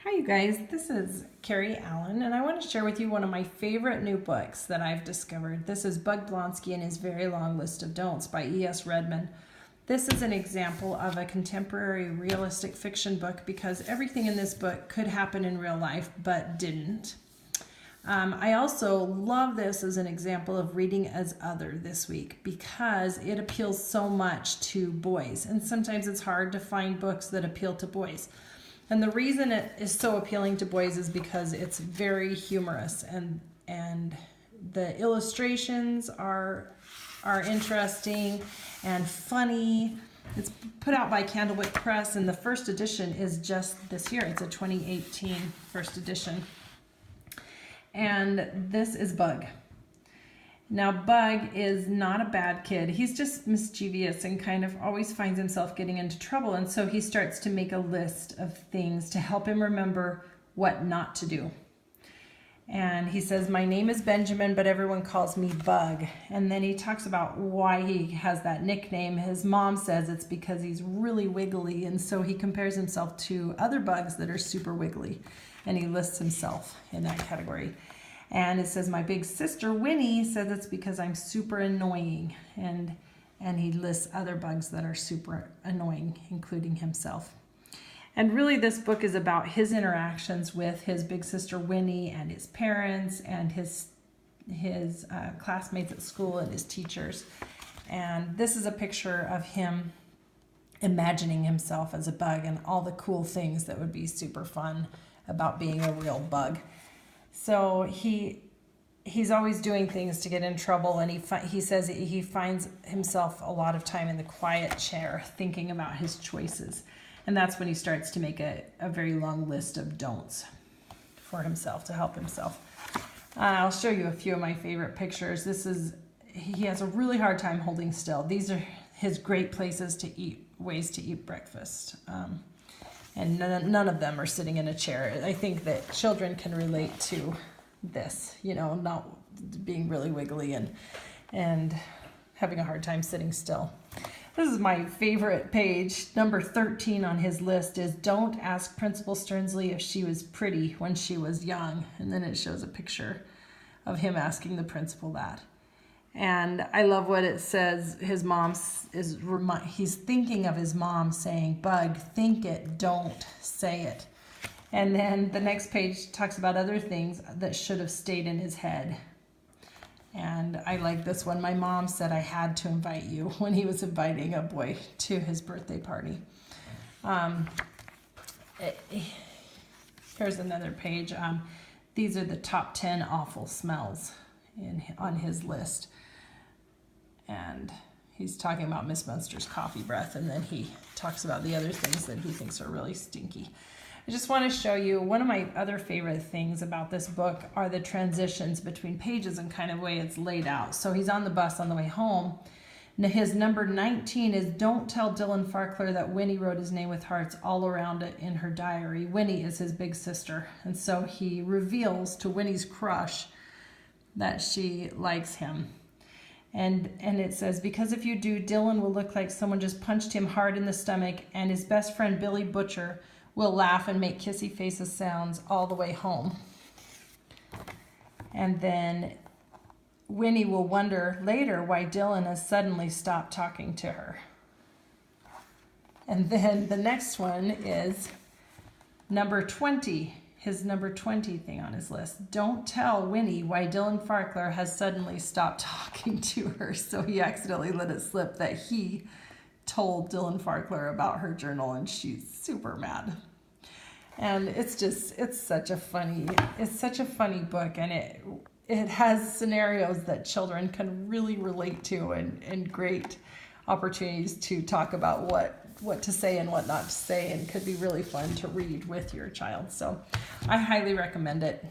Hi you guys, this is Carrie Allen and I want to share with you one of my favorite new books that I've discovered. This is Bug Blonsky and His Very Long List of Don'ts by E.S. Redman. This is an example of a contemporary realistic fiction book because everything in this book could happen in real life but didn't. I also love this as an example of reading as other this week because it appeals so much to boys, and sometimes it's hard to find books that appeal to boys. And the reason it is so appealing to boys is because it's very humorous and the illustrations are interesting and funny. It's put out by Candlewick Press and the first edition is just this year. It's a 2018 first edition. And this is Bug. Now Bug is not a bad kid. He's just mischievous and kind of always finds himself getting into trouble. And so he starts to make a list of things to help him remember what not to do. And he says, my name is Benjamin, but everyone calls me Bug. And then he talks about why he has that nickname. His mom says it's because he's really wiggly. And so he compares himself to other bugs that are super wiggly. And he lists himself in that category. And it says, my big sister Winnie says it's because I'm super annoying. And he lists other bugs that are super annoying, including himself. And really this book is about his interactions with his big sister Winnie and his parents and his classmates at school and his teachers. And this is a picture of him imagining himself as a bug and all the cool things that would be super fun about being a real bug. So he's always doing things to get in trouble, and he says he finds himself a lot of time in the quiet chair thinking about his choices. And that's when he starts to make a very long list of don'ts for himself to help himself. I'll show you a few of my favorite pictures. He has a really hard time holding still. These are his great places to eat, ways to eat breakfast. And none of them are sitting in a chair. I think that children can relate to this, not being really wiggly and having a hard time sitting still. This is my favorite page. Number 13 on his list is don't ask Principal Sternsley if she was pretty when she was young. And then it shows a picture of him asking the principal that. And I love what it says. His mom he's thinking of his mom saying, Bug, think it, don't say it. And then the next page talks about other things that should have stayed in his head. And I like this one. My mom said I had to invite you when he was inviting a boy to his birthday party. Here's another page. These are the top 10 awful smells on his list. And he's talking about Miss Munster's coffee breath, and then he talks about the other things that he thinks are really stinky. I just want to show you one of my other favorite things about this book are the transitions between pages and kind of way it's laid out. So he's on the bus on the way home. Now his number 19 is don't tell Dylan Farkler that Winnie wrote his name with hearts all around it in her diary. Winnie is his big sister. And so he reveals to Winnie's crush that she likes him. And it says, because if you do, Dylan will look like someone just punched him hard in the stomach, and his best friend Billy Butcher will laugh and make kissy faces sounds all the way home. And then Winnie will wonder later why Dylan has suddenly stopped talking to her. And then the next one is number 20. His number 20 thing on his list. Don't tell Winnie why Dylan Farkler has suddenly stopped talking to her. So he accidentally let it slip that he told Dylan Farkler about her journal, and she's super mad. And it's such a funny book, and it has scenarios that children can really relate to, and great opportunities to talk about what to say and what not to say, and could be really fun to read with your child. So I highly recommend it.